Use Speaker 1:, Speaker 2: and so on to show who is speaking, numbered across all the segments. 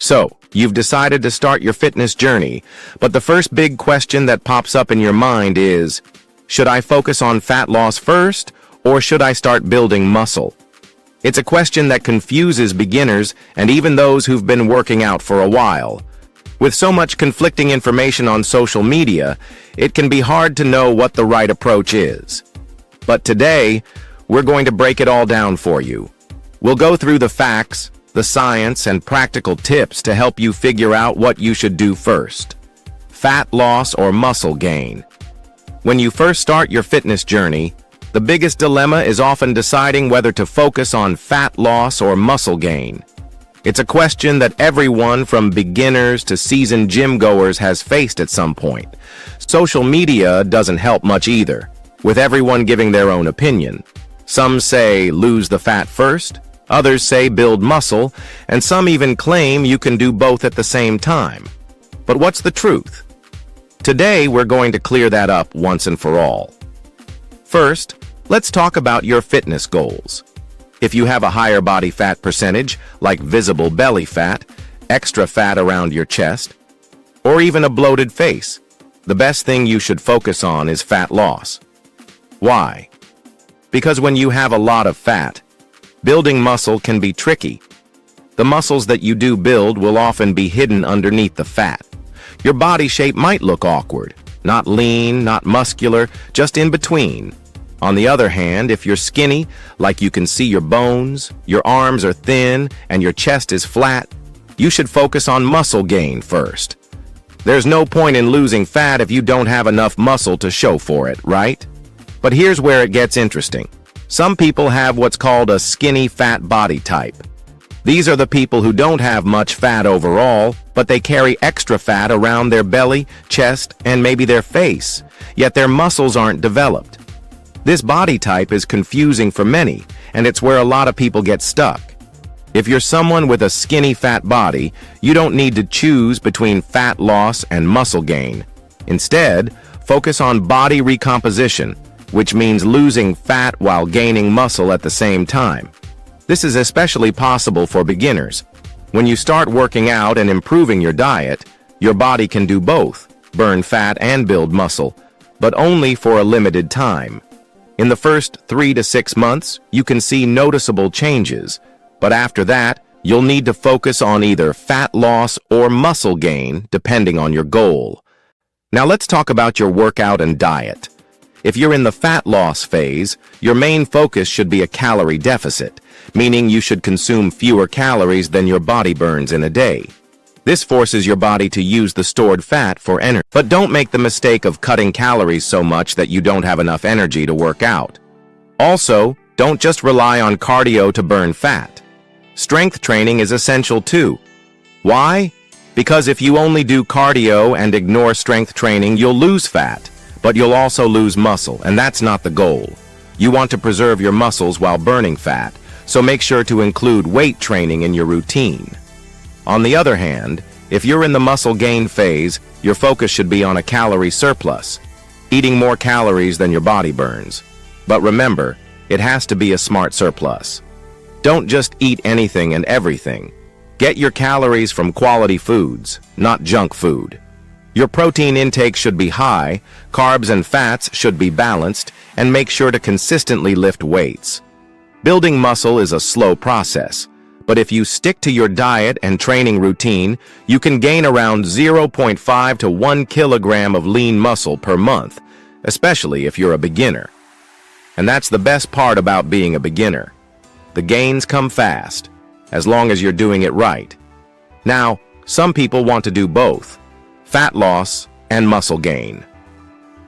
Speaker 1: So, you've decided to start your fitness journey, but the first big question that pops up in your mind is, should I focus on fat loss first, or should I start building muscle? It's a question that confuses beginners and even those who've been working out for a while. With so much conflicting information on social media, it can be hard to know what the right approach is. But today, we're going to break it all down for you. We'll go through the facts, the science, and practical tips to help you figure out what you should do first. Fat loss or muscle gain. When you first start your fitness journey, the biggest dilemma is often deciding whether to focus on fat loss or muscle gain. It's a question that everyone from beginners to seasoned gym goers has faced at some point. Social media doesn't help much either, with everyone giving their own opinion. Some say lose the fat first, others say build muscle, and some even claim you can do both at the same time. But what's the truth? Today, we're going to clear that up once and for all. First, let's talk about your fitness goals. If you have a higher body fat percentage, like visible belly fat, extra fat around your chest, or even a bloated face, the best thing you should focus on is fat loss. Why? Because when you have a lot of fat, building muscle can be tricky. The muscles that you do build will often be hidden underneath the fat. Your body shape might look awkward, not lean, not muscular, just in between. On the other hand, if you're skinny, like you can see your bones, your arms are thin, and your chest is flat, you should focus on muscle gain first. There's no point in losing fat if you don't have enough muscle to show for it, right? But here's where it gets interesting. Some people have what's called a skinny fat body type. These are the people who don't have much fat overall, but they carry extra fat around their belly, chest, and maybe their face, yet their muscles aren't developed. This body type is confusing for many, and it's where a lot of people get stuck. If you're someone with a skinny fat body, you don't need to choose between fat loss and muscle gain. Instead, focus on body recomposition, which means losing fat while gaining muscle at the same time. This is especially possible for beginners. When you start working out and improving your diet, your body can do both, burn fat and build muscle, but only for a limited time. In the first 3 to 6 months, you can see noticeable changes, but after that, you'll need to focus on either fat loss or muscle gain, depending on your goal. Now let's talk about your workout and diet. If you're in the fat loss phase, your main focus should be a calorie deficit, meaning you should consume fewer calories than your body burns in a day. This forces your body to use the stored fat for energy. But don't make the mistake of cutting calories so much that you don't have enough energy to work out. Also, don't just rely on cardio to burn fat. Strength training is essential too. Why? Because if you only do cardio and ignore strength training, you'll lose fat. But you'll also lose muscle, and that's not the goal. You want to preserve your muscles while burning fat, so make sure to include weight training in your routine. On the other hand, if you're in the muscle gain phase, your focus should be on a calorie surplus, eating more calories than your body burns. But remember, it has to be a smart surplus. Don't just eat anything and everything. Get your calories from quality foods, not junk food. Your protein intake should be high, carbs and fats should be balanced, and make sure to consistently lift weights. Building muscle is a slow process, but if you stick to your diet and training routine, you can gain around 0.5 to 1 kilogram of lean muscle per month, especially if you're a beginner. And that's the best part about being a beginner. The gains come fast, as long as you're doing it right. Now, some people want to do both, fat loss and muscle gain.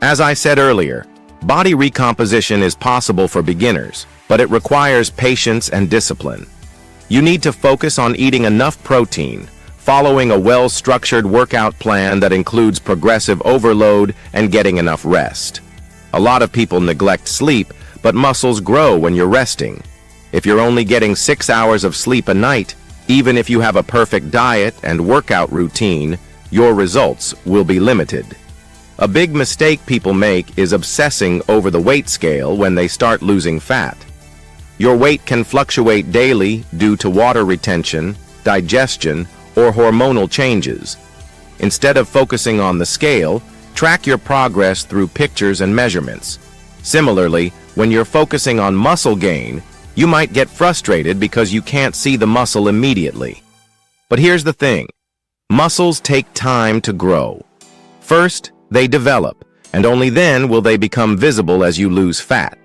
Speaker 1: As I said earlier, body recomposition is possible for beginners, but it requires patience and discipline. You need to focus on eating enough protein, following a well-structured workout plan that includes progressive overload and getting enough rest. A lot of people neglect sleep, but muscles grow when you're resting. If you're only getting 6 hours of sleep a night, even if you have a perfect diet and workout routine, your results will be limited. A big mistake people make is obsessing over the weight scale when they start losing fat. Your weight can fluctuate daily due to water retention, digestion, or hormonal changes. Instead of focusing on the scale, track your progress through pictures and measurements. Similarly, when you're focusing on muscle gain, you might get frustrated because you can't see the muscle immediately. But here's the thing. Muscles take time to grow. First, they develop, and only then will they become visible as you lose fat.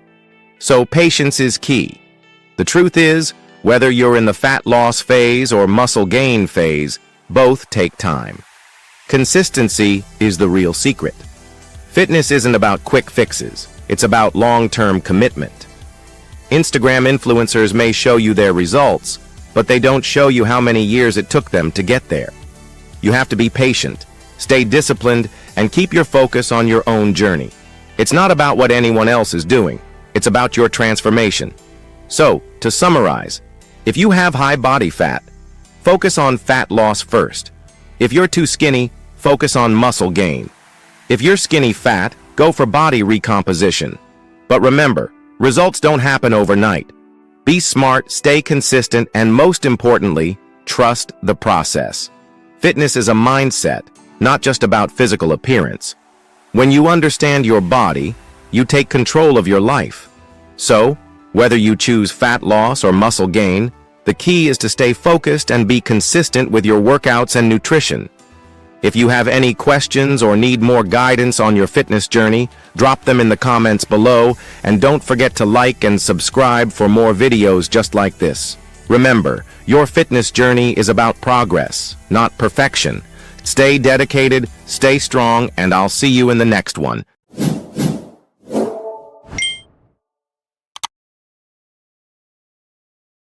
Speaker 1: So patience is key. The truth is, whether you're in the fat loss phase or muscle gain phase, both take time. Consistency is the real secret. Fitness isn't about quick fixes. It's about long-term commitment. Instagram influencers may show you their results, but they don't show you how many years it took them to get there. You have to be patient, stay disciplined, and keep your focus on your own journey. It's not about what anyone else is doing. It's about your transformation. So, to summarize, if you have high body fat, focus on fat loss first. If you're too skinny, focus on muscle gain. If you're skinny fat, go for body recomposition. But remember, results don't happen overnight. Be smart, stay consistent, and most importantly, trust the process. Fitness is a mindset, not just about physical appearance. When you understand your body, you take control of your life. So, whether you choose fat loss or muscle gain, the key is to stay focused and be consistent with your workouts and nutrition. If you have any questions or need more guidance on your fitness journey, drop them in the comments below, and don't forget to like and subscribe for more videos just like this. Remember, your fitness journey is about progress, not perfection. Stay dedicated, stay strong, and I'll see you in the next one.